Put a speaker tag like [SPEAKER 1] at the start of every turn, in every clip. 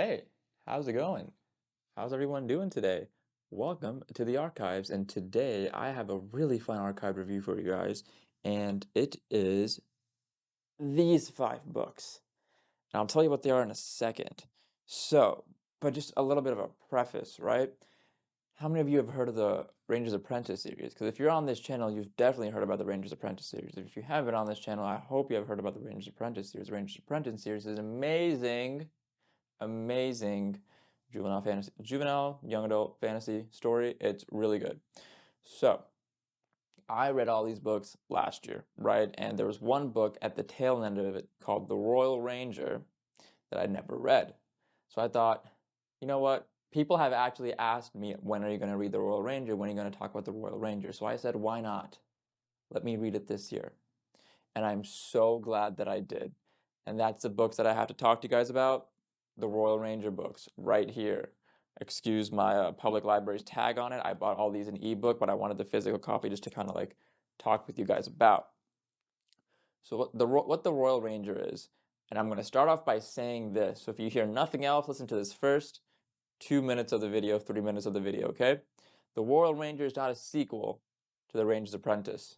[SPEAKER 1] Hey, how's it going? How's everyone doing today? Welcome to the archives, and today I have a really fun archive review for you guys, and it is these five books. And I'll tell you what they are in a second. So, but just a little bit of a preface, right? How many of you have heard of the Ranger's Apprentice series? Because if you're on this channel, you've definitely heard about the Ranger's Apprentice series. If you haven't on this channel, I hope you have heard about the Ranger's Apprentice series. The Ranger's Apprentice series is amazing juvenile young adult fantasy story. It's really good. So I read all these books last year, right? And there was one book at the tail end of it called The Royal Ranger that I'd never read. So I thought, you know what? People have actually asked me, when are you going to read The Royal Ranger? When are you going to talk about The Royal Ranger? So I said, why not? Let me read it this year. And I'm so glad that I did. And that's the books that I have to talk to you guys about. The Royal Ranger books right here. Excuse my public library's tag on it. I bought all these in ebook, but I wanted the physical copy just to kind of like talk with you guys about. So what the Royal Ranger is, and I'm going to start off by saying this. So if you hear nothing else, listen to this first 2 minutes of the video, 3 minutes of the video, okay? The Royal Ranger is not a sequel to The Ranger's Apprentice.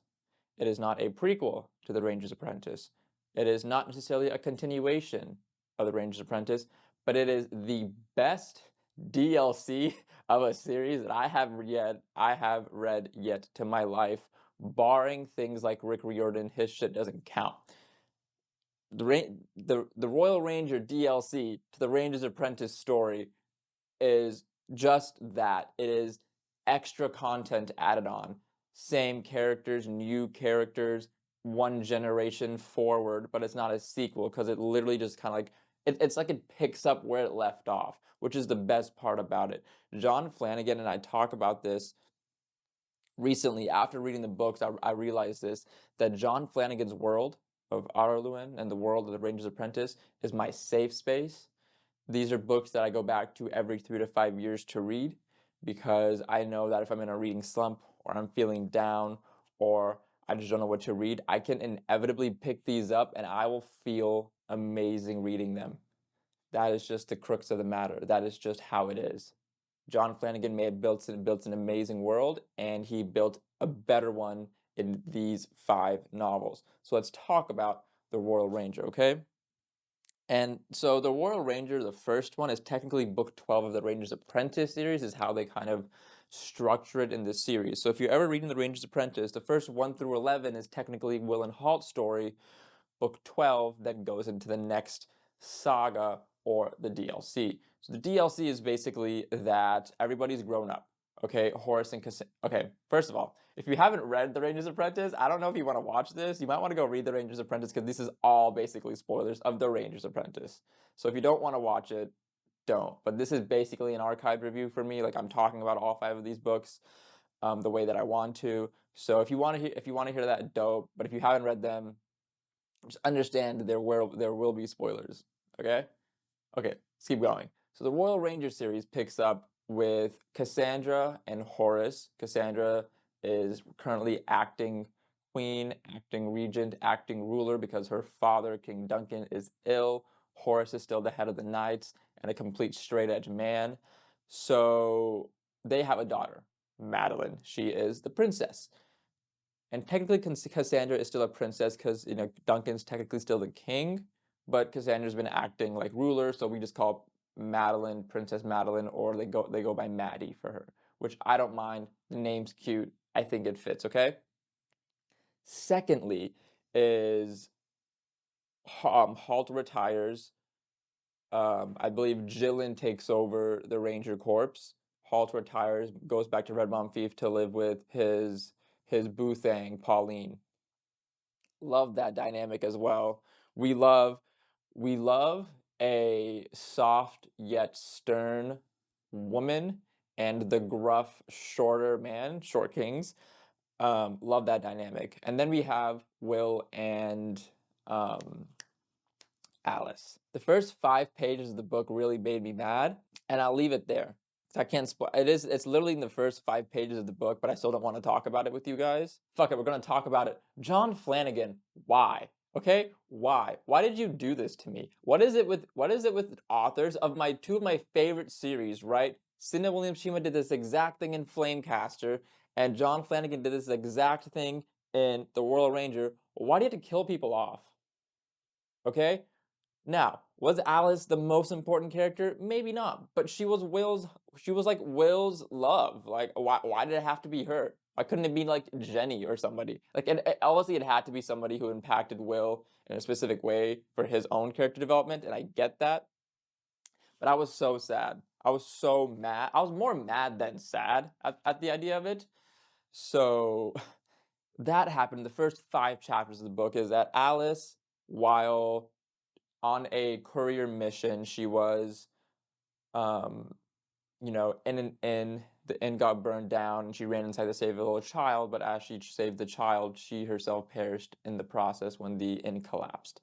[SPEAKER 1] It is not a prequel to The Ranger's Apprentice. It is not necessarily a continuation of The Ranger's Apprentice, but it is the best DLC of a series that I have read yet to my life, barring things like Rick Riordan. His shit doesn't count. The Royal Ranger DLC to The Ranger's Apprentice story is just that. It is extra content added on. Same characters, new characters, one generation forward, but it's not a sequel because it literally just kind of like, it's like it picks up where it left off, which is the best part about it. John Flanagan and I talk about this recently. After reading the books, I realized this, that John Flanagan's world of Arluin and the world of the Ranger's Apprentice is my safe space. These are books that I go back to every 3 to 5 years to read because I know that if I'm in a reading slump or I'm feeling down or I just don't know what to read, I can inevitably pick these up and I will feel amazing reading them. That is just the crux of the matter. That is just how it is. John Flanagan may have built an amazing world, and he built a better one in these 5 novels. So let's talk about the Royal Ranger, okay? And so the Royal Ranger, the first one, is technically book 12 of the Ranger's Apprentice series, is how they kind of structure it in this series. So if you're ever reading the Ranger's Apprentice, the first 1 through 11 is technically Will and Halt's story. Book 12 then goes into the next saga or the DLC. So the DLC is basically that everybody's grown up. Okay, Horace and Cassandra. Okay, first of all, if you haven't read The Ranger's Apprentice, I don't know if you want to watch this. You might want to go read The Ranger's Apprentice because this is all basically spoilers of The Ranger's Apprentice. So if you don't want to watch it, don't. But this is basically an archive review for me. Like I'm talking about all 5 of these books the way that I want to. So if you want to hear that, dope. But if you haven't read them, just understand there will be spoilers. Okay? Okay, let's keep going. So the Royal Ranger series picks up with Cassandra and Horace. Cassandra is currently acting queen, acting regent, acting ruler because her father, King Duncan, is ill. Horace is still the head of the knights and a complete straight edge man. So they have a daughter, Madeline. She is the princess. And technically Cassandra is still a princess because, you know, Duncan's technically still the king, but Cassandra's been acting like ruler, so we just call Madeline Princess Madeline, or they go by Maddie for her, which I don't mind. The name's cute. I think it fits, okay? Secondly is Halt retires. I believe Jillian takes over the Ranger Corps. Halt retires, goes back to Red Monteith to live with his boo thing, Pauline. Love that dynamic as well. We love a soft yet stern woman and the gruff, shorter man, short kings. Love that dynamic. And then we have Will and Alice. The first 5 pages of the book really made me mad, and I'll leave it there. I can't spoil. It's literally in the first 5 pages of the book, but I still don't want to talk about it with you guys. Fuck it, we're gonna talk about it. John Flanagan, why? Okay? Why? Why did you do this to me? What is it with authors of my two of my favorite series, right? Cinda Williams Shima did this exact thing in Flamecaster, and John Flanagan did this exact thing in The World Ranger. Why do you have to kill people off? Okay? Now, was Alice the most important character? Maybe not, but she was like Will's love. Like, why did it have to be her? Why couldn't it be like Jenny or somebody? Like, and obviously it had to be somebody who impacted Will in a specific way for his own character development, and I get that. But I was so sad. I was so mad. I was more mad than sad at the idea of it. So that happened. The first 5 chapters of the book is that Alice, while on a courier mission. She was, um, in an inn. The inn got burned down, and she ran inside to save a little child. But as she saved the child, she herself perished in the process when the inn collapsed.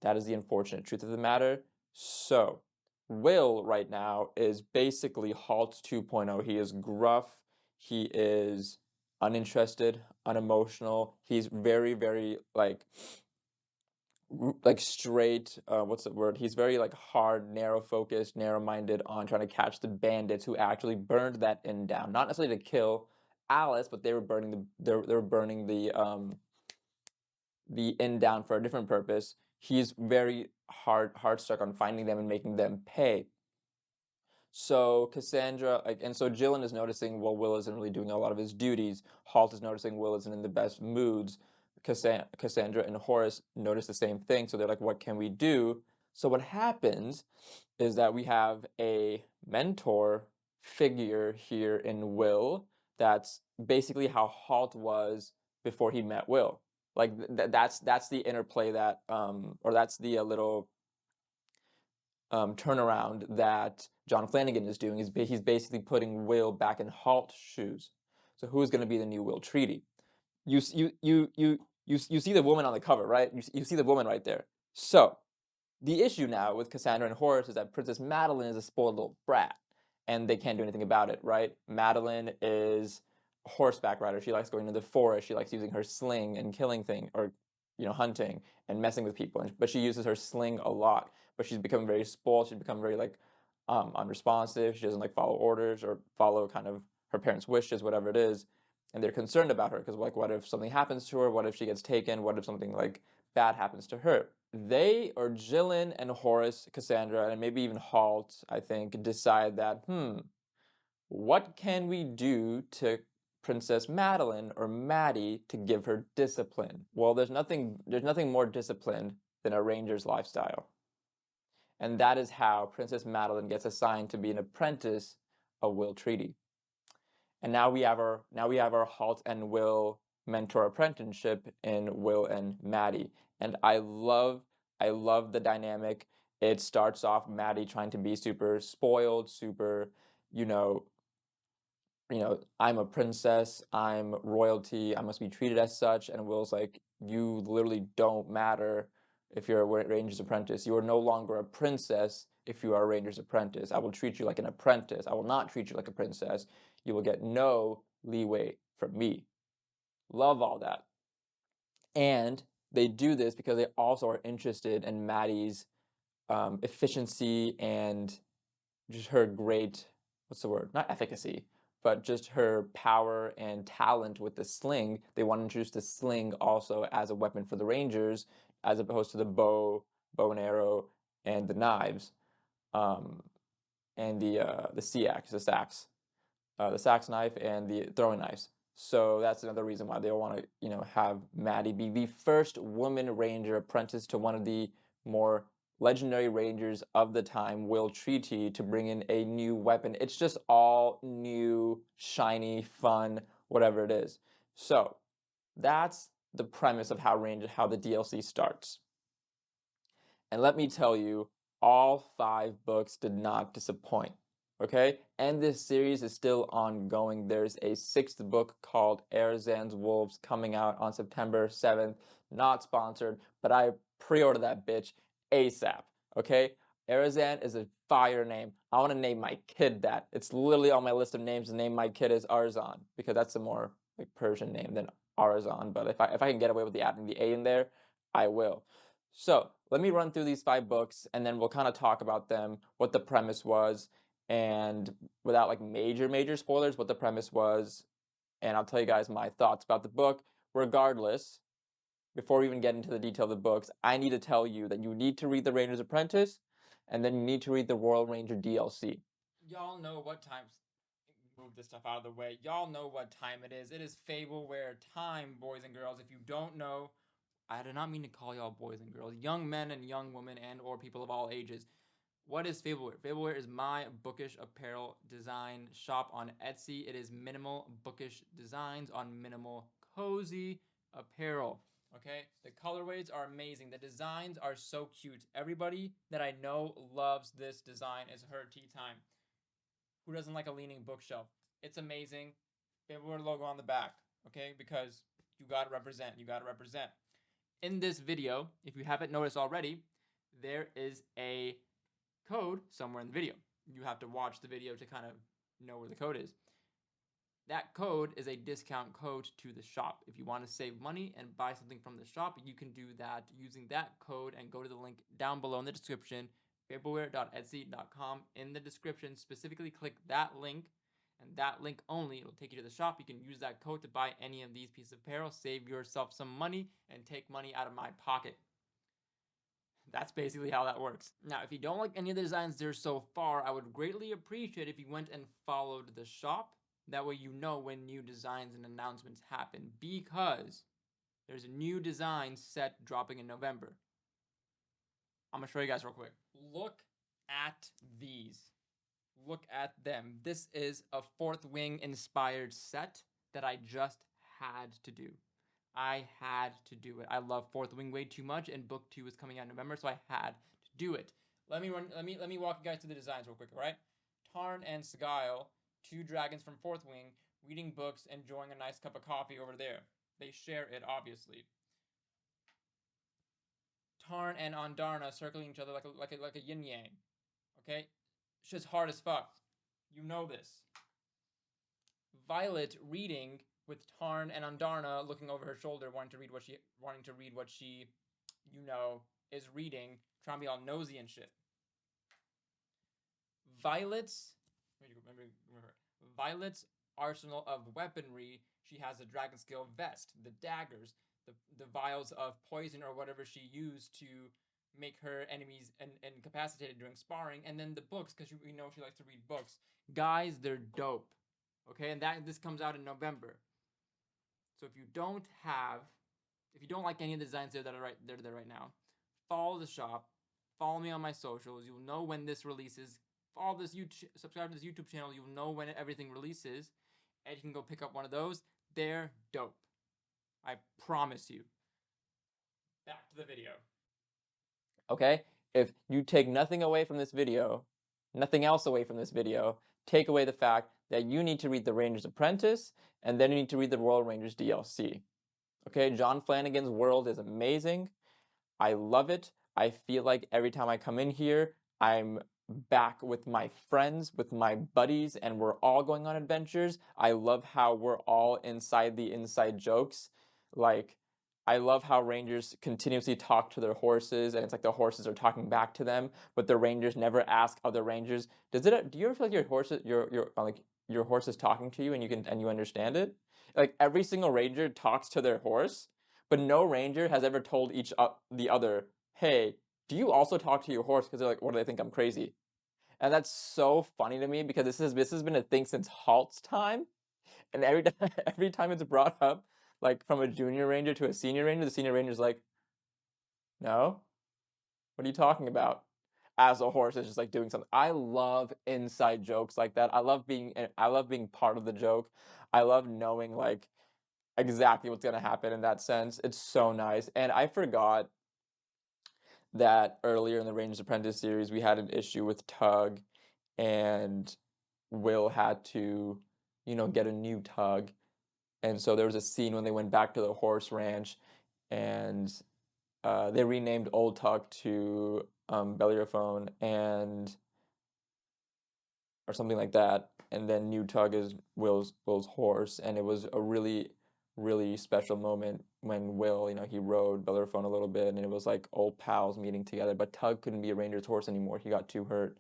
[SPEAKER 1] That is the unfortunate truth of the matter. So, Will right now is basically Halt 2.0. He is gruff. He is uninterested, unemotional. He's very, very like straight what's the word, he's very like hard, narrow focused, narrow minded on trying to catch the bandits who actually burned that inn down, not necessarily to kill Alice, but they were burning they were burning the inn down for a different purpose. He's very hard stuck on finding them and making them pay. So Cassandra, like, and so Jillian is noticing, well, Will isn't really doing a lot of his duties. Halt is noticing Will isn't in the best moods. Cassandra and Horace notice the same thing. So they're like, what can we do? So what happens is that we have a mentor figure here in Will. That's basically how Halt was before he met Will. Like that's the interplay that or that's the little turnaround that John Flanagan is doing. He's basically putting Will back in Halt's shoes. So who's going to be the new Will Treaty? You see the woman on the cover, right? You see the woman right there. So the issue now with Cassandra and Horace is that Princess Madeline is a spoiled little brat, and they can't do anything about it, right? Madeline is a horseback rider. She likes going to the forest. She likes using her sling and killing things, or hunting and messing with people. But she uses her sling a lot. But she's become very spoiled. She's become very like unresponsive. She doesn't like follow orders or follow kind of her parents' wishes, whatever it is. And they're concerned about her because like, what if something happens to her? What if she gets taken? What if something like bad happens to her? They, or Jillian and Horace, Cassandra, and maybe even Halt, I think, decide that, what can we do to Princess Madeline or Maddie to give her discipline? Well, there's nothing more disciplined than a ranger's lifestyle. And that is how Princess Madeline gets assigned to be an apprentice of Will Treaty. And now we have our Halt and Will mentor apprenticeship in Will and Maddie. And I love the dynamic. It starts off Maddie trying to be super spoiled, super, you know, I'm a princess, I'm royalty, I must be treated as such. And Will's like, you literally don't matter if you're a ranger's apprentice. You are no longer a princess if you are a ranger's apprentice. I will treat you like an apprentice. I will not treat you like a princess. You will get no leeway from me. Love all that. And they do this because they also are interested in Maddie's efficiency and just her great, what's the word? Not efficacy, but just her power and talent with the sling. They want to introduce the sling also as a weapon for the Rangers, as opposed to the bow and arrow, and the knives, um, and the seax, the sax knife, and the throwing knives. So that's another reason why they want to, have Maddie be the first woman ranger apprentice to one of the more legendary rangers of the time, Will Treaty, to bring in a new weapon. It's just all new, shiny, fun, whatever it is. So that's the premise of how the DLC starts. And let me tell you, all 5 books did not disappoint. Okay? And this series is still ongoing. There's a 6th book called Arzan's Wolves coming out on September 7th. Not sponsored, but I pre-ordered that bitch ASAP. Okay? Arzan is a fire name. I want to name my kid that. It's literally on my list of names to name my kid is Arzan, because that's a more like Persian name than Arzan. But if I can get away with adding the A in there, I will. So let me run through these 5 books and then we'll kind of talk about them, what the premise was, and without like major spoilers, what the premise was. And I'll tell you guys my thoughts about the book. Regardless, before we even get into the detail of the books, I need to tell you that you need to read The Ranger's Apprentice and then you need to read the Royal Ranger DLC. Y'all know what times. Move this stuff out of the way. Y'all know what time it is. It is Fableware time, boys and girls. If you don't know, I do not mean to call y'all boys and girls, young men and young women and or people of all ages. What is Fableware? Fableware is my bookish apparel design shop on Etsy. It is minimal bookish designs on minimal cozy apparel. Okay, the colorways are amazing. The designs are so cute. Everybody that I know loves this design. It's her tea time. Who doesn't like a leaning bookshelf? It's amazing. Fableware logo on the back. Okay, because you gotta represent. You gotta represent. In this video, if you haven't noticed already, there is a code somewhere in the video. You have to watch the video to kind of know where the code is. That code is a discount code to the shop. If you want to save money and buy something from the shop, you can do that using that code and go to the link down below in the description, fableware.etsy.com. In the description, specifically click that link and that link only. It'll take you to the shop. You can use that code to buy any of these pieces of apparel, save yourself some money, and take money out of my pocket. That's basically how that works. Now, if you don't like any of the designs there so far, I would greatly appreciate if you went and followed the shop. That way you know when new designs and announcements happen, because there's a new design set dropping in November. I'm going to show you guys real quick. Look at these. Look at them. This is a Fourth Wing inspired set that I just had to do. I had to do it. I love Fourth Wing way too much, and book 2 is coming out in November, so I had to do it. Let me walk you guys through the designs real quick, all right? Tarn and Sgail, 2 dragons from Fourth Wing, reading books, enjoying a nice cup of coffee over there. They share it, obviously. Tarn and Ondarna circling each other like a yin yang. Okay, shit's hard as fuck. You know this. Violet reading with Tarn and Ondarna looking over her shoulder, wanting to read what she, you know, is reading, trying to be all nosy and shit. Violet's arsenal of weaponry. She has a dragon scale vest, the daggers, the vials of poison or whatever she used to make her enemies incapacitated during sparring, and then the books, because we know she likes to read books. Guys, they're dope. Okay, and this comes out in November. So if you don't like any of the designs that are there right now, follow the shop, follow me on my socials. You'll know when this releases. Follow this subscribe to this YouTube channel. You'll know when everything releases, and you can go pick up one of those. They're dope. I promise you. Back to the video. Okay, if you take nothing away from this video, nothing else away from this video, take away the fact that you need to read The Ranger's Apprentice, and then you need to read the Royal Rangers DLC. Okay, John Flanagan's world is amazing. I love it. I feel like every time I come in here, I'm back with my friends, with my buddies, and we're all going on adventures. I love how we're all inside the inside jokes. Like, I love how Rangers continuously talk to their horses, and it's like the horses are talking back to them, but the Rangers never ask other Rangers. Do you ever feel like your horse is talking to you and you understand it? Like every single Ranger talks to their horse, but no Ranger has ever told the other, "Hey, do you also talk to your horse?" Because they're like, "What do they think? I'm crazy?" And that's so funny to me because this has been a thing since Halt's time, and every time it's brought up, like from a junior ranger to a senior ranger, the senior ranger's like, "No, what are you talking about?" As a horse is just like doing something. I love inside jokes like that. I love being part of the joke. I love knowing like exactly what's gonna happen in that sense. It's so nice. And I forgot that earlier in the Rangers Apprentice series, we had an issue with Tug, and Will had to, get a new Tug. And so there was a scene when they went back to the horse ranch, and they renamed Old Tug to Bellerophon or something like that. And then New Tug is Will's horse, and it was a really, really special moment when Will, he rode Bellerophon a little bit, and it was like old pals meeting together. But Tug couldn't be a ranger's horse anymore. He got too hurt.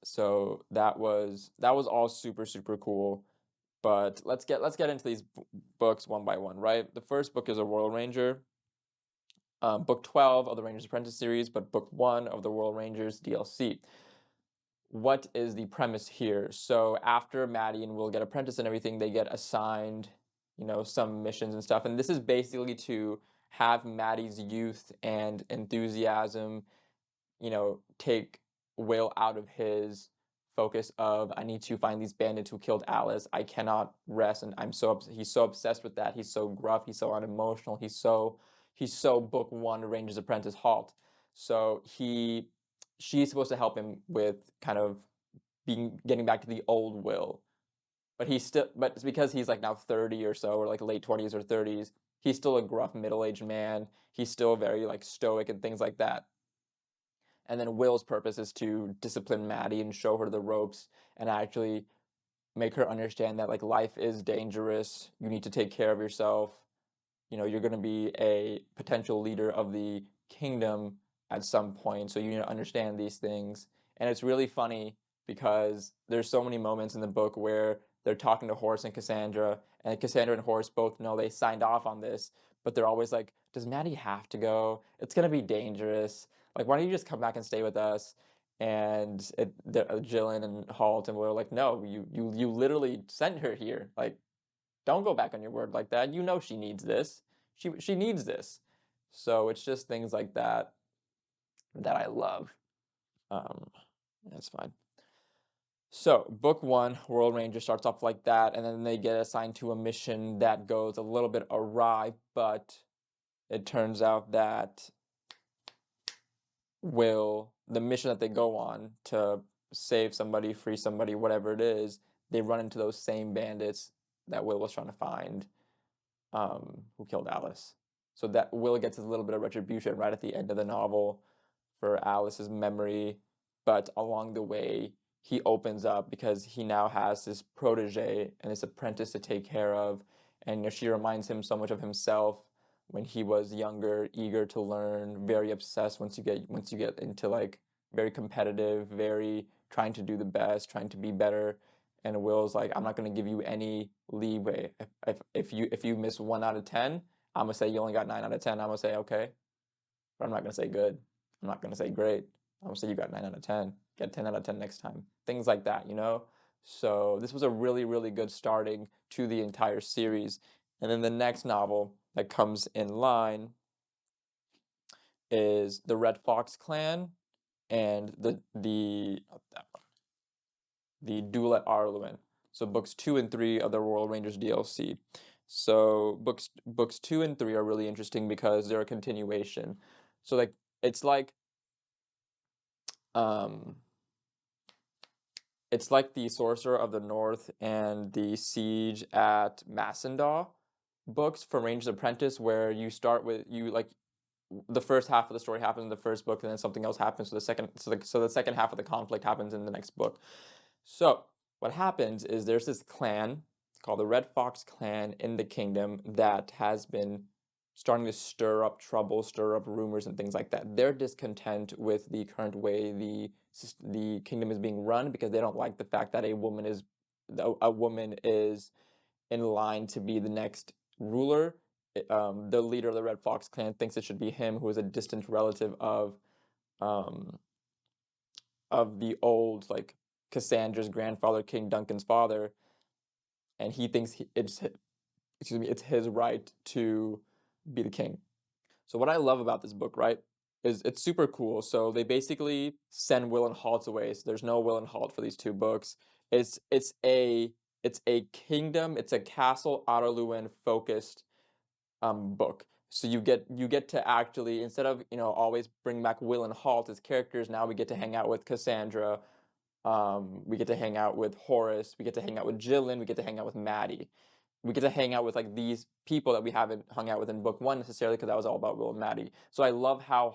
[SPEAKER 1] So that was all super super cool. But let's get into these books one by one, right? The first book is a Royal Ranger. Book 12 of the Ranger's Apprentice series, but book 1 of the Royal Rangers DLC. What is the premise here? So after Maddie and Will get Apprentice and everything, they get assigned, some missions and stuff. And this is basically to have Maddie's youth and enthusiasm, take Will out of his focus of, I need to find these bandits who killed Alice. I cannot rest, and he's so obsessed with that. He's so gruff. He's so unemotional. He's so book 1 Ranger's Apprentice halt. So she's supposed to help him with kind of getting back to the old Will. But it's because he's like now 30 or so, or like late 20s or 30s. He's still a gruff middle-aged man. He's still very like stoic and things like that. And then Will's purpose is to discipline Maddie and show her the ropes and actually make her understand that like life is dangerous. You need to take care of yourself. You're going to be a potential leader of the kingdom at some point, so you need to understand these things. And it's really funny because there's so many moments in the book where they're talking to Horace and Cassandra and Horace both know they signed off on this, but they're always like, does Maddie have to go? It's going to be dangerous. Like, why don't you just come back and stay with us? And Jillian and Halt and Will are like, no, you literally sent her here. Like, don't go back on your word like that. She needs this. She needs this. So it's just things like that I love. That's fine. So book 1, World Ranger, starts off like that, and then they get assigned to a mission that goes a little bit awry, but it turns out that the mission that they go on to save somebody, free somebody, whatever it is, they run into those same bandits that Will was trying to find, who killed Alice. So that Will gets a little bit of retribution right at the end of the novel for Alice's memory, but along the way, he opens up because he now has this protege and this apprentice to take care of, and she reminds him so much of himself when he was younger, eager to learn, very obsessed once you get into like very competitive, very trying to do the best, trying to be better. And Will's like, I'm not gonna give you any leeway. If you miss 1 out of 10, I'm gonna say you only got 9 out of 10. I'm gonna say okay, but I'm not gonna say good. I'm not gonna say great. I'm gonna say you got 9 out of 10. Get 10 out of 10 next time. Things like that, So this was a really, really good starting to the entire series. And then the next novel that comes in line is the Red Fox Clan and the Duel at Arluin. So books 2 and 3 of the Royal Rangers DLC. So books 2 and 3 are really interesting because they're a continuation. So like it's like the Sorcerer of the North and the Siege at Massendaw books from Ranger's Apprentice, where you start with the first half of the story happens in the first book, and then something else happens. So the second half of the conflict happens in the next book. So what happens is there's this clan called the Red Fox Clan in the kingdom that has been starting to stir up trouble, stir up rumors and things like that. They're discontent with the current way the kingdom is being run because they don't like the fact that a woman is in line to be the next ruler. The leader of the Red Fox Clan thinks it should be him, who is a distant relative of the old, like, Cassandra's grandfather, King Duncan's father, and he thinks it's his right to be the king. So what I love about this book, right, is it's super cool. So they basically send Will and Halt away. So there's no Will and Halt for these 2 books. It's a kingdom, it's a castle Arluin focused book. So you get to actually, instead of always bring back Will and Halt as characters, now we get to hang out with Cassandra, we get to hang out with Horace, we get to hang out with Jillian, we get to hang out with Maddie. We get to hang out with like these people that we haven't hung out with in book 1 necessarily, because that was all about Will and Maddie. So I love how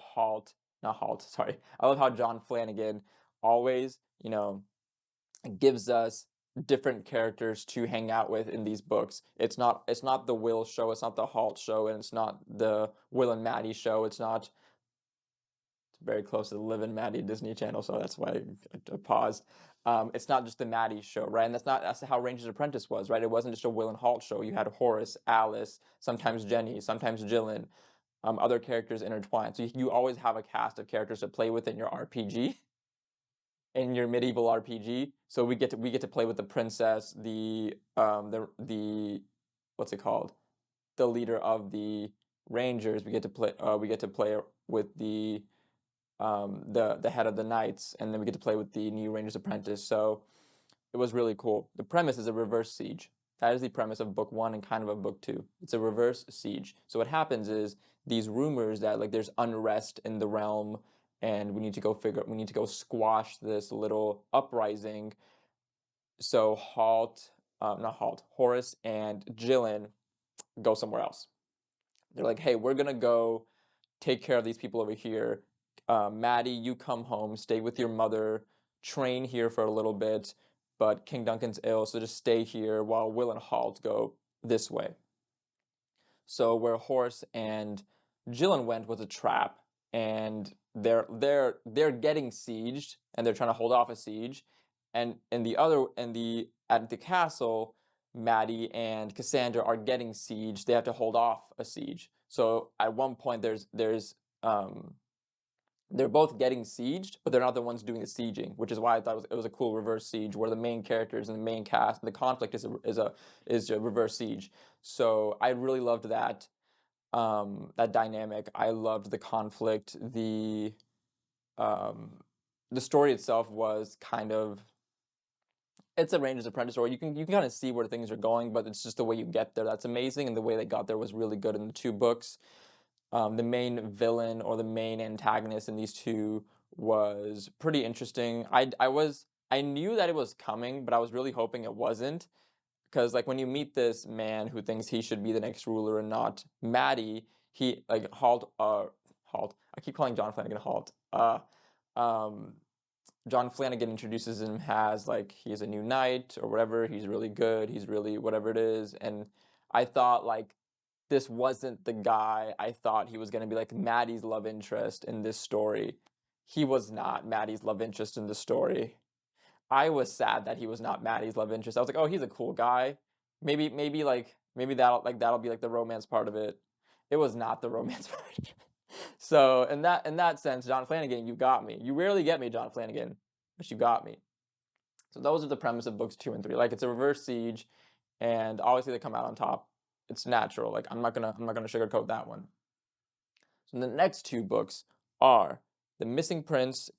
[SPEAKER 1] I love how John Flanagan always, gives us different characters to hang out with in these books. It's not the Will show, it's not the Halt show, and it's not the Will and Maddie show. It's very close to the Liv and Maddie Disney Channel, so that's why I paused. It's not just the Maddie show, right? And that's how Ranger's Apprentice was, right? It wasn't just a Will and Halt show. You had Horace, Alice, sometimes Jenny, sometimes Jillian, other characters intertwined. So you always have a cast of characters to play with in your RPG, in your medieval RPG. So we get to play with the princess, the what's it called? The leader of the Rangers. We get to play with the head of the knights, and then we get to play with the new Ranger's Apprentice. So it was really cool. The premise is a reverse siege. That is the premise of book one and kind of book two. It's a reverse siege. So what happens is these rumors that like there's unrest in the realm, and we need to go squash this little uprising. So not Halt, Horace and Jillian go somewhere else. They're like, hey, we're gonna go take care of these people over here. Maddie, you come home, stay with your mother, train here for a little bit, but King Duncan's ill, so just stay here while Will and Halt go this way. So where Horace and Jillian went was a trap, and they're getting sieged, and they're trying to hold off a siege, and at the castle, Maddie and Cassandra are getting sieged. They have to hold off a siege. So at one point, they're both getting sieged, but they're not the ones doing the sieging, which is why I thought it was a cool reverse siege where the main characters and the main cast, the conflict is a reverse siege. So I really loved that dynamic. I loved the conflict. Um, the story itself was kind of, it's a Ranger's Apprentice story. You can kind of see where things are going, but it's just the way you get there that's amazing, and the way they got there was really good in the two books. The main villain or the main antagonist in these two was pretty interesting. I knew that it was coming, but I was really hoping it wasn't, because like when you meet this man who thinks he should be the next ruler and not Maddie, he like Halt. I keep calling John Flanagan Halt. Um, John Flanagan introduces him as like he's a new knight or whatever. He's really good. He's really whatever it is, and I thought like this wasn't the guy I thought he was going to be, like Maddie's love interest in this story. He was not Maddie's love interest in the story. I was sad that he was not Maddie's love interest. I was like, oh, he's a cool guy. Maybe that'll be like the romance part of it. It was not the romance part. So in that sense, John Flanagan, you got me. You rarely get me, John Flanagan, but you got me. So those are the premise of books 2 and 3. Like it's a reverse siege, and obviously they come out on top. It's natural. Like I'm not gonna sugarcoat that one. So the next two books are The Missing Prince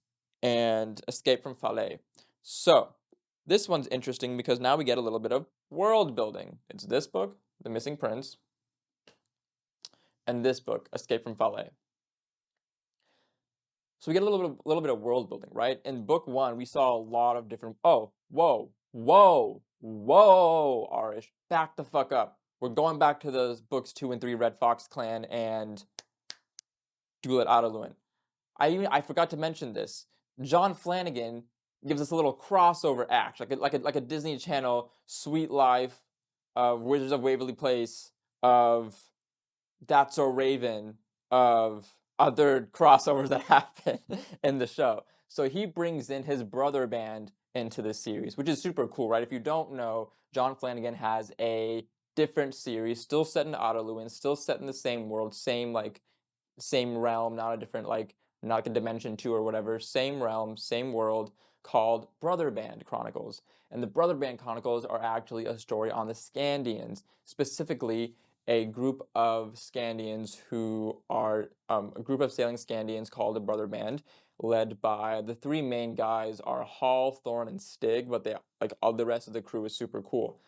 [SPEAKER 1] and Escape from Falais. So this one's interesting because now we get a little bit of world building. It's this book, The Missing Prince, and this book, Escape from Falais. So we get a little bit of world building, right? In book one, we saw a lot of different. Oh, whoa, Arish, back the fuck up. We're going back to those books 2 and 3, Red Fox Clan and Duel at Adaluen. I forgot to mention this. John Flanagan gives us a little crossover act, like a Disney Channel Sweet Life of Wizards of Waverly Place, of That's So Raven, of other crossovers that happen in the show. So he brings in his brother band into this series, which is super cool, right? If you don't know, John Flanagan has a different series, still set in Adaluen, still set in the same world, same realm, not a different not like a Dimension 2 or whatever, same realm, same world, called Brother Band Chronicles. And the Brother Band Chronicles are actually a story on the Scandians, specifically a group of Scandians who are a group of sailing Scandians called the Brother Band, led by the three main guys are Hall, Thorn, and Stig, but all the rest of the crew is super cool.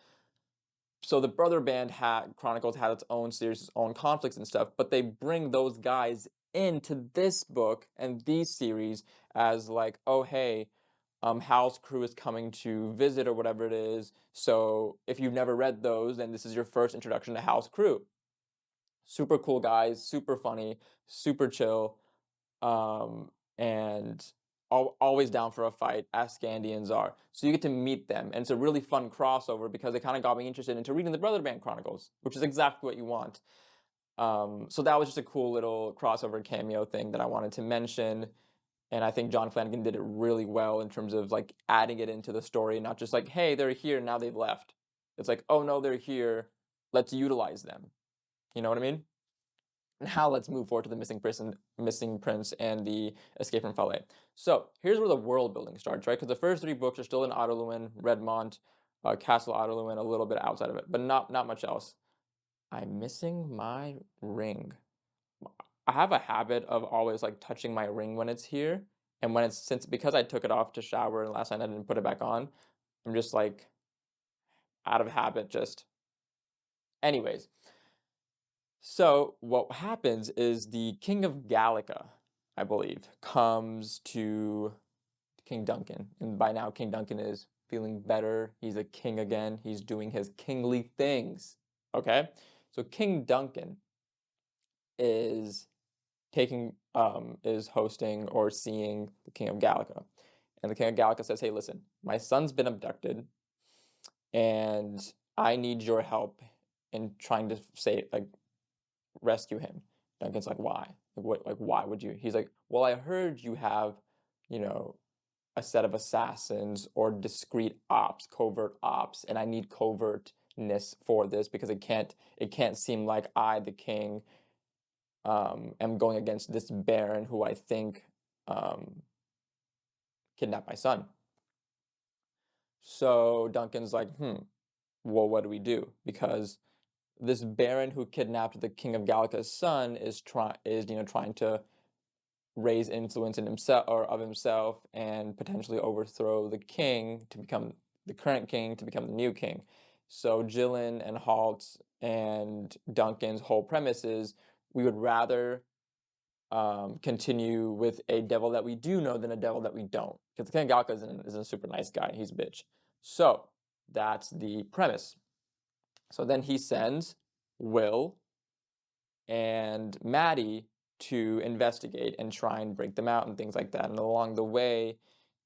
[SPEAKER 1] So the Brother Band Chronicles had its own series, its own conflicts and stuff, but they bring those guys into this book and these series as like, oh hey, Hal's crew is coming to visit or whatever it is. So if you've never read those, then this is your first introduction to Hal's crew. Super cool guys, super funny, super chill, and always down for a fight, as Scandians are. So you get to meet them, and it's a really fun crossover because it kind of got me interested into reading the Brother Band Chronicles, which is exactly what you want. So that was just a cool little crossover cameo thing that I wanted to mention. And I think John Flanagan did it really well in terms of like adding it into the story, not just like, hey, they're here, now they've left. It's like, oh no, they're here, let's utilize them. You know what I mean? Now let's move forward to the missing prince and the escape from Falais. So here's where the world building starts, right? Because the first three books are still in Otterluin, Redmont, Castle Otterluin, a little bit outside of it, but not much else. I'm missing my ring. I have a habit of always like touching my ring when it's here, and when it's because I took it off to shower and last night I didn't put it back on, I'm just like out of habit. Just anyways. So what happens is the King of Gallica, I believe, comes to King Duncan, and by now King Duncan is feeling better. He's a king again. He's doing his kingly things. Okay, so King Duncan is is hosting or seeing the King of Gallica, and the King of Gallica says, "Hey, listen, my son's been abducted, and I need your help in trying to rescue him." Duncan's like, why? Why would you? He's like, well, I heard you have, you know, a set of assassins or discreet ops, covert ops, and I need covertness for this because it can't seem like I, the king, am going against this baron who I think kidnapped my son. So Duncan's like, well, what do we do? Because this baron who kidnapped the King of Gallica's son is trying to raise influence in himself or of himself and potentially overthrow the king to become the current king to become the new king. So Gillen and Halt and Duncan's whole premise is we would rather continue with a devil that we do know than a devil that we don't. Because the King of Gallica is a super nice guy. He's a bitch. So that's the premise. So then he sends Will and Maddie to investigate and try and break them out and things like that. And along the way,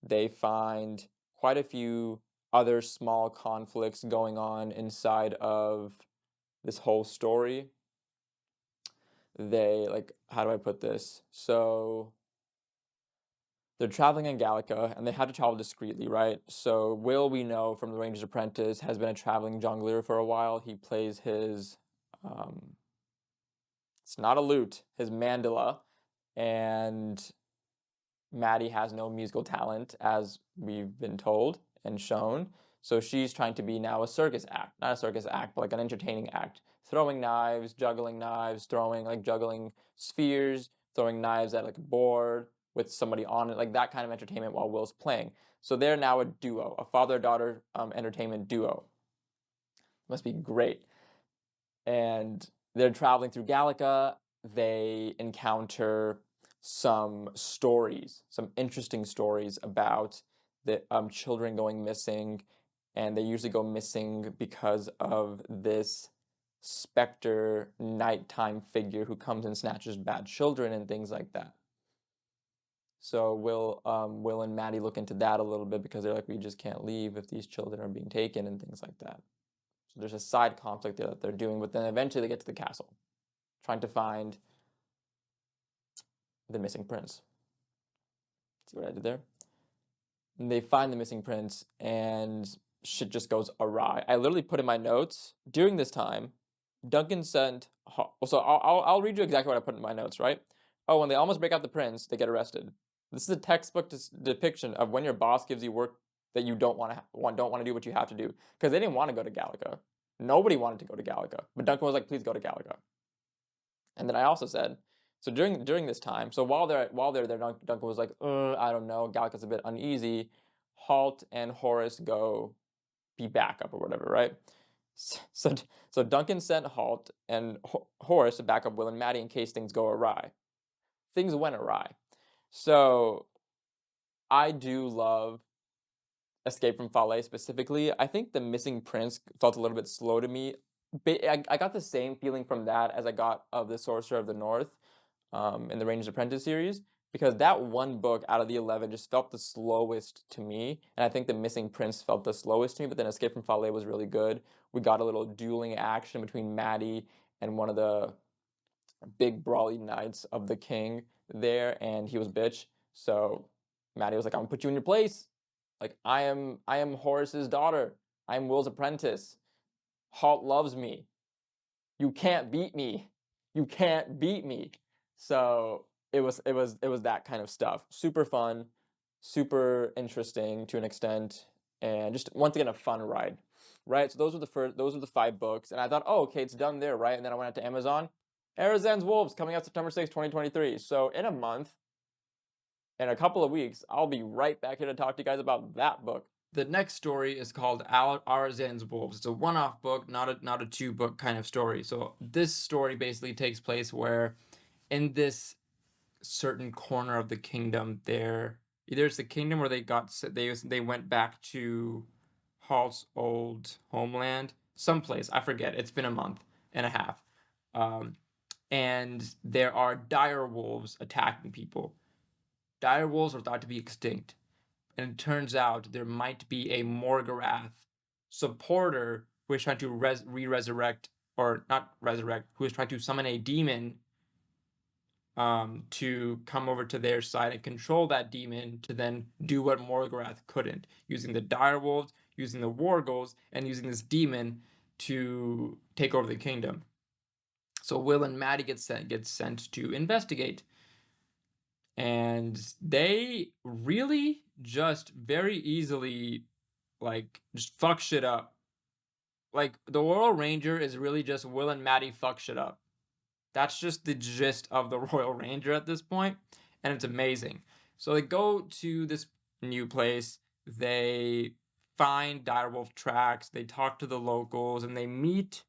[SPEAKER 1] they find quite a few other small conflicts going on inside of this whole story. They, like, how do I put this? So they're traveling in Gallica, and they have to travel discreetly, right? So Will, we know from The Ranger's Apprentice, has been a traveling jongleur for a while. He plays his, it's not a lute, his mandala, and Maddie has no musical talent, as we've been told and shown. So she's trying to be now a circus act, not a circus act, but like an entertaining act, throwing knives, juggling spheres, throwing knives at like a board with somebody on it, like that kind of entertainment while Will's playing. So they're now a duo, a father-daughter entertainment duo. Must be great. And they're traveling through Gallica. They encounter some stories, some interesting stories about the children going missing, and they usually go missing because of this specter nighttime figure who comes and snatches bad children and things like that. So Will and Maddie look into that a little bit because they're like, we just can't leave if these children are being taken and things like that. So there's a side conflict there that they're doing, but then eventually they get to the castle, trying to find the missing prince. See what I did there? And they find the missing prince, and shit just goes awry. I literally put in my notes during this time. Duncan sent. So I'll read you exactly what I put in my notes. Right? Oh, when they almost break out the prince, they get arrested. This is a textbook depiction of when your boss gives you work that you don't want to do what you have to do, because they didn't want to go to Gallica. Nobody wanted to go to Gallica, but Duncan was like, "Please go to Gallica." And then I also said, so during this time, so while they're there, Duncan was like, I don't know, Gallica's a bit uneasy. Halt and Horace go be backup or whatever, right? So so Duncan sent Halt and Horace to back up Will and Maddie in case things go awry. Things went awry. So I do love Escape from Falais specifically. I think the missing prince felt a little bit slow to me. I got the same feeling from that as I got of the Sorcerer of the North in the Ranger's Apprentice series. because that one book out of the 11 just felt the slowest to me, and I think The Missing Prince felt the slowest to me, but then Escape from Fale was really good. We got a little dueling action between Maddie and one of the big brawly knights of the king there, and he was bitch. So Maddie was like, "I'm gonna put you in your place. Like I am Horace's daughter. I'm Will's apprentice. Halt loves me. You can't beat me. You can't beat me." So it was that kind of stuff. Super fun, super interesting to an extent, and just once again a fun ride. Right? So those were the 5 books, and I thought, oh, okay, it's done there, right? And then I went out to Amazon. Arizan's Wolves coming out September 6th, 2023. So in a month, in a couple of weeks, I'll be right back here to talk to you guys about that book. The next story is called Arzan's Wolves. It's a one-off book, not a 2-book kind of story. So this story basically takes place where in this certain corner of the kingdom, there either it's the kingdom where they went back to Halt's old homeland, someplace, I forget. It's been a month and a half. And there are dire wolves attacking people. Dire wolves are thought to be extinct, and it turns out there might be a Morgorath supporter who is trying to resurrect, or not resurrect, who is trying to summon a demon to come over to their side and control that demon to then do what Morgorath couldn't, using the direwolves, using the wargulls, and using this demon to take over the kingdom. So Will and Maddie get sent to investigate. And they really just very easily, like, just fuck shit up. Like, the Royal Ranger is really just Will and Maddie fuck shit up. That's just the gist of the Royal Ranger at this point, and it's amazing. So they go to this new place, they find direwolf tracks, they talk to the locals, and they meet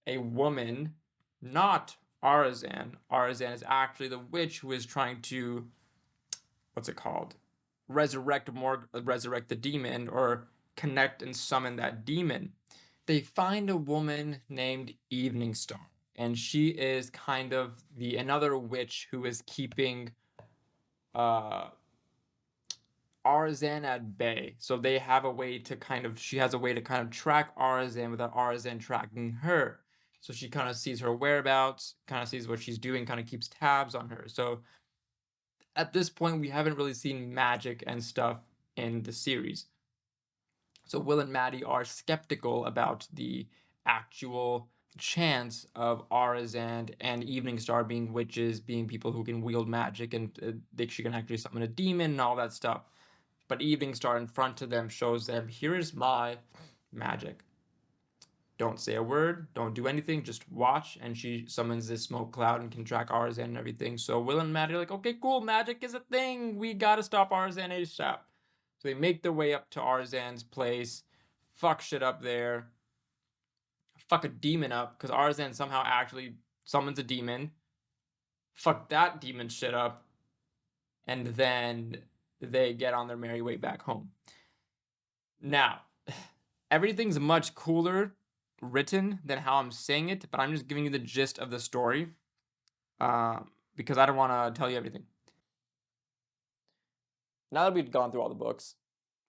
[SPEAKER 1] a woman, not Arazan. Arazan is actually the witch who is trying to, what's it called? Resurrect the demon, or connect and summon that demon. They find a woman named Evening Star, and she is kind of another witch who is keeping Arazan at bay. So they have a way to she has a way to kind of track Arazan without Arazan tracking her. So she kind of sees her whereabouts, kind of sees what she's doing, kind of keeps tabs on her. So at this point, we haven't really seen magic and stuff in the series. So Will and Maddie are skeptical about the actual chance of Arazan and Evening Star being witches, being people who can wield magic, and she can actually summon a demon and all that stuff. But Evening Star in front of them shows them, here is my magic. Don't say a word, don't do anything, just watch. And she summons this smoke cloud and can track Arazan and everything. So Will and Maddie are like, okay, cool, magic is a thing. We gotta stop Arazan ASAP. So they make their way up to Arazan's place, fuck shit up there, fuck a demon up, because Arazan somehow actually summons a demon, fuck that demon shit up, and then they get on their merry way back home. Now, everything's much cooler written than how I'm saying it, but I'm just giving you the gist of the story because I don't want to tell you everything. Now that we've gone through all the books,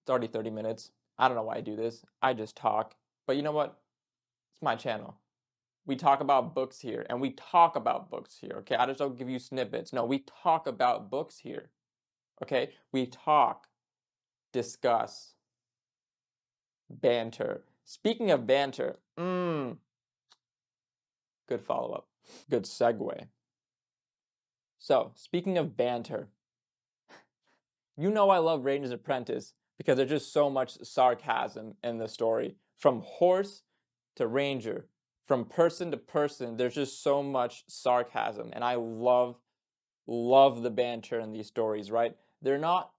[SPEAKER 1] it's already 30 minutes. I don't know why I do this. I just talk. But you know what? It's my channel. We talk about books here, and we talk about books here, okay? I just don't give you snippets. No, we talk about books here, okay? We talk, discuss, banter. Speaking of banter, good follow-up, good segue. So, speaking of banter, you know I love Ranger's Apprentice because there's just so much sarcasm in the story. From horse to ranger, from person to person, there's just so much sarcasm, and I love the banter in these stories, right? They're not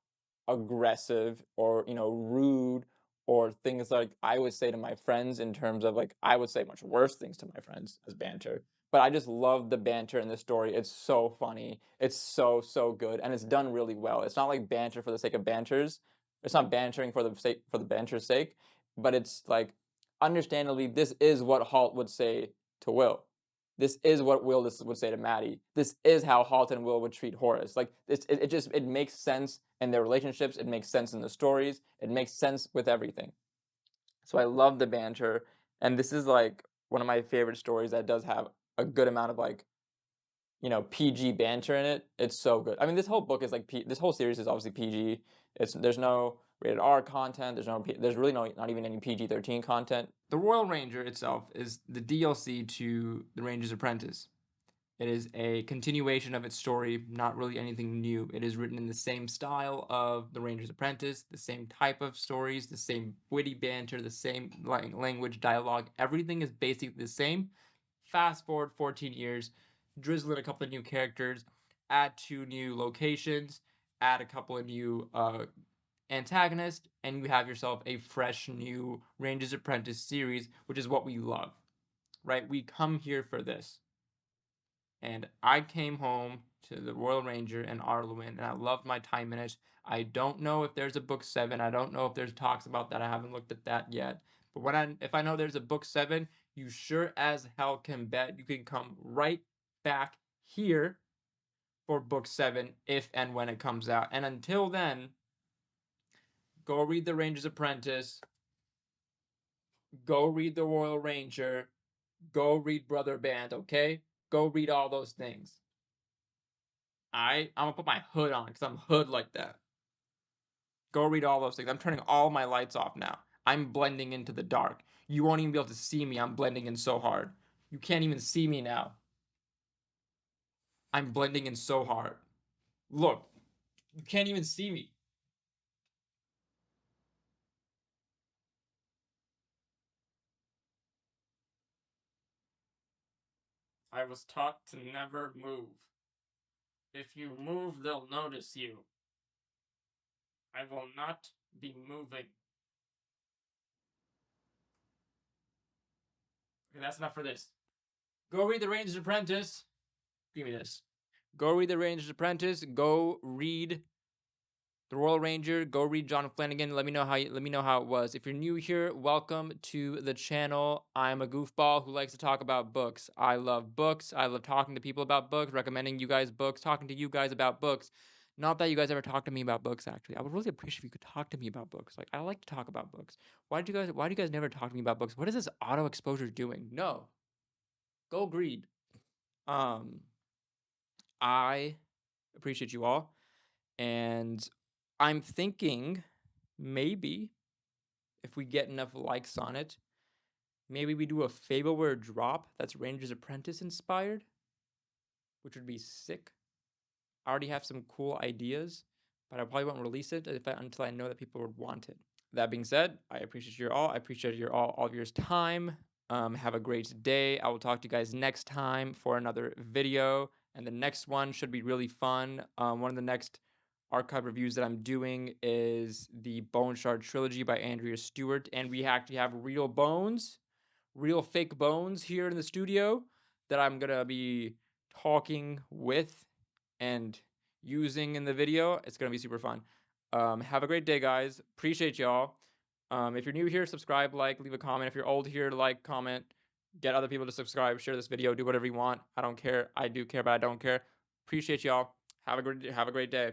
[SPEAKER 1] aggressive or, rude, or things like I would say to my friends, in terms of, like, I would say much worse things to my friends as banter. But I just love the banter in this story. It's so funny. It's so, so good, and it's done really well. It's not like banter for the sake of banters. It's not bantering for the banter's sake, but it's like, understandably, this is what Halt would say to Will. this is what Will would say to Maddie. This is how Halt and Will would treat Horace. Like it just it makes sense in their relationships. It makes sense in the stories. It makes sense with everything. So I love the banter, and this is like one of my favorite stories that does have a good amount of like PG banter in it. It's so good. I mean, this whole book is like this whole series is obviously PG. There's no rated R content. There's really not even any PG-13 content. The Royal Ranger itself is the DLC to The Ranger's Apprentice. It is a continuation of its story, not really anything new. It is written in the same style of The Ranger's Apprentice, the same type of stories, the same witty banter, the same language, dialogue. Everything is basically the same. Fast forward 14 years, drizzle in a couple of new characters, add 2 new locations, add a couple of new antagonists, and you have yourself a fresh new Ranger's Apprentice series, which is what we love, right? We come here for this. And I came home to the Royal Ranger and Arluin, and I loved my time in it. I don't know if there's a book 7. I don't know if there's talks about that. I haven't looked at that yet. But if I know there's a book 7, you sure as hell can bet you can come right back here for book 7 if and when it comes out. And until then, go read The Ranger's Apprentice. Go read The Royal Ranger. Go read Brother Band, okay? Go read all those things. I'm gonna put my hood on because I'm hood like that. Go read all those things. I'm turning all my lights off now. I'm blending into the dark. You won't even be able to see me. I'm blending in so hard. You can't even see me now. I'm blending in so hard. Look, you can't even see me. I was taught to never move. If you move, they'll notice you. I will not be moving. Okay, that's enough for this. Go read The Ranger's Apprentice. Give me this. Go read The Ranger's Apprentice. Go read The Royal Ranger. Go read John Flanagan. Let me know how it was. If you're new here, welcome to the channel. I'm a goofball who likes to talk about books. I love books. I love talking to people about books, recommending you guys books, talking to you guys about books. Not that you guys ever talk to me about books, actually. I would really appreciate if you could talk to me about books. Like, I like to talk about books. Why do you guys never talk to me about books? What is this auto exposure doing? No. Go read. I appreciate you all. And I'm thinking maybe if we get enough likes on it, maybe we do a Fableware drop that's Ranger's Apprentice inspired, which would be sick. I already have some cool ideas, but I probably won't release it until I know that people would want it. That being said, I appreciate you all. I appreciate all of your time. Have a great day. I will talk to you guys next time for another video. And the next one should be really fun. One of the next archive reviews that I'm doing is the Bone Shard Trilogy by Andrea Stewart. And we actually have real bones, real fake bones here in the studio that I'm going to be talking with and using in the video. It's going to be super fun. Have a great day, guys. Appreciate y'all. If you're new here, subscribe, like, leave a comment. If you're old here, like, comment, get other people to subscribe, share this video, do whatever you want. I don't care. I do care, but I don't care. Appreciate y'all. Have a great day.